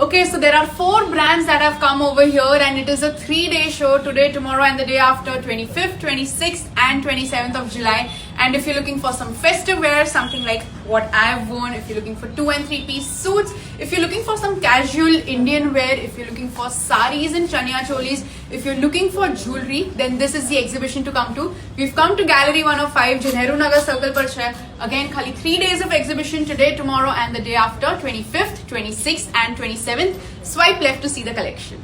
Okay, so there are 4 brands that have come over here and it is a 3-day show today, tomorrow and the day after, 25th, 26th and 27th of July. And if you're looking for some festive wear, something like what I've worn, if you're looking for 2 and 3 piece suits, if you're looking for some casual Indian wear, if you're looking for saris and chania cholis, if you're looking for jewelry, then this is the exhibition to come to. We've come to Gallery 105, jo Nehru Nagar Circle par hai. Again, khali 3 days of exhibition today, tomorrow and the day after, 25th, 26th and 27th. Swipe left to see the collection.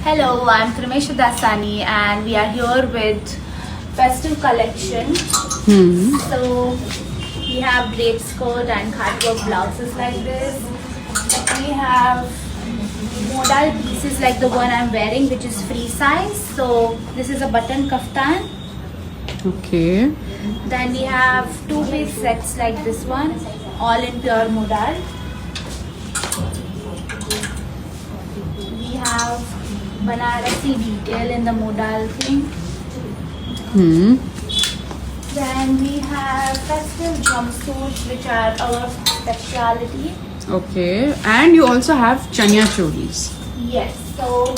Hello, I'm Krimesh Dasani and we are here with festive collection. So we have drape skirt and cardwork blouses like this. We have modal pieces like the one I'm wearing, which is free size. So this is a button kaftan. Okay. Then we have 2-piece sets like this one, all in pure modal. We have Banarasi detail in the modal thing. Then we have festive jumpsuits, which are our speciality. Okay. And you also have chania cholis. Yes, so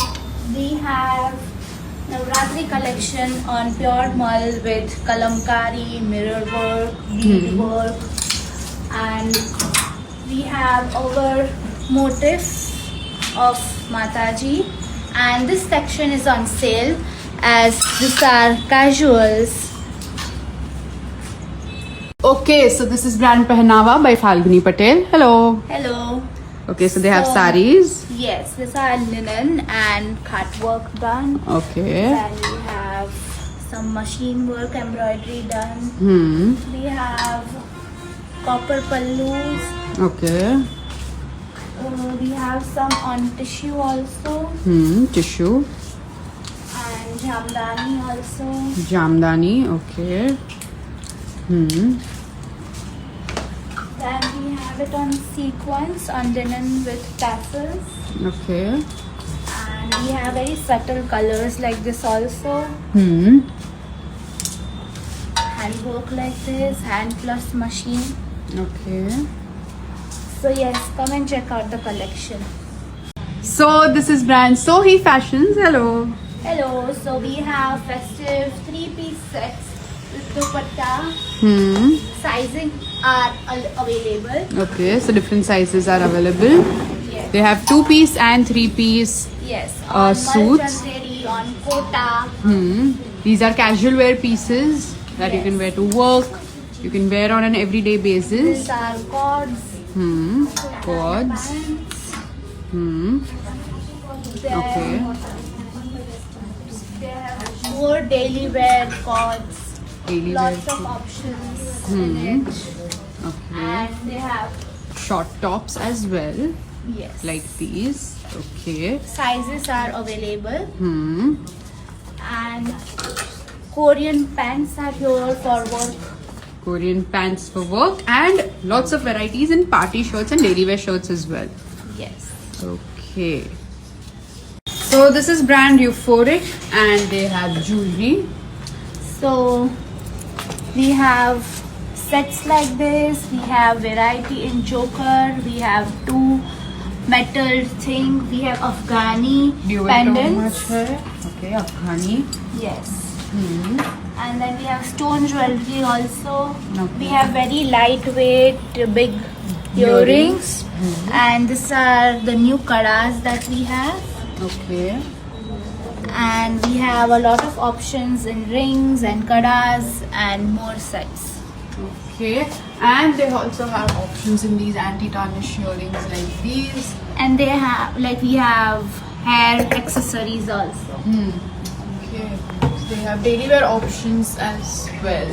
we have Navratri collection on pure mull with kalamkari, mirror work, bead work, and we have our motif of Mataji, and this section is on sale as these are casuals. Okay, so this is brand Pehnawa by Falguni Patel. Hello. Hello. Okay, so they have So- saris. Yes, these are linen and cut work done. Okay. Then we have some machine work embroidery done. We have copper pallus. Okay. We have some on tissue also, Tissue. and jamdani also. Jamdani. Okay. Then we have it on sequins, on linen with tassels. Okay. And we have very subtle colors like this also. Hand work like this, hand plus machine. Okay. So yes, come and check out the collection. So this is brand Sohi Fashions. Hello. Hello, so we have festive 3-piece sets with dupatta. Sizing are available. Okay, so different sizes are available. Yes. They have 2-piece and 3-piece. Yes. On Suits. multi-jewelry, on kota. These are casual wear pieces that you can wear to work. You can wear on an everyday basis. These are cords. Cords. Then Okay. they have more daily wear cords. Daily wear. Lots of options in it. Okay. And they have, Short tops as well, yes, like these. Okay. sizes are available. And Korean pants are here for work. Korean pants for work and lots of varieties in party shirts and daily wear shirts as well. Yes. Okay. So this is brand Euphoric and they have jewelry. So we have sets like this. We have variety in choker. We have 2 metal thing. We have Afghani Do you wear how pendants. much hair? Okay, Afghani. Yes. And then we have stone jewelry also. Okay. We have very lightweight, big earrings. And these are the new kadas that we have. Okay. And we have a lot of options in rings and kadas and more sets. Okay. And they also have options in these anti-tarnish earrings like these. And they have, like, we have hair accessories also. Okay. So they have daily wear options as well.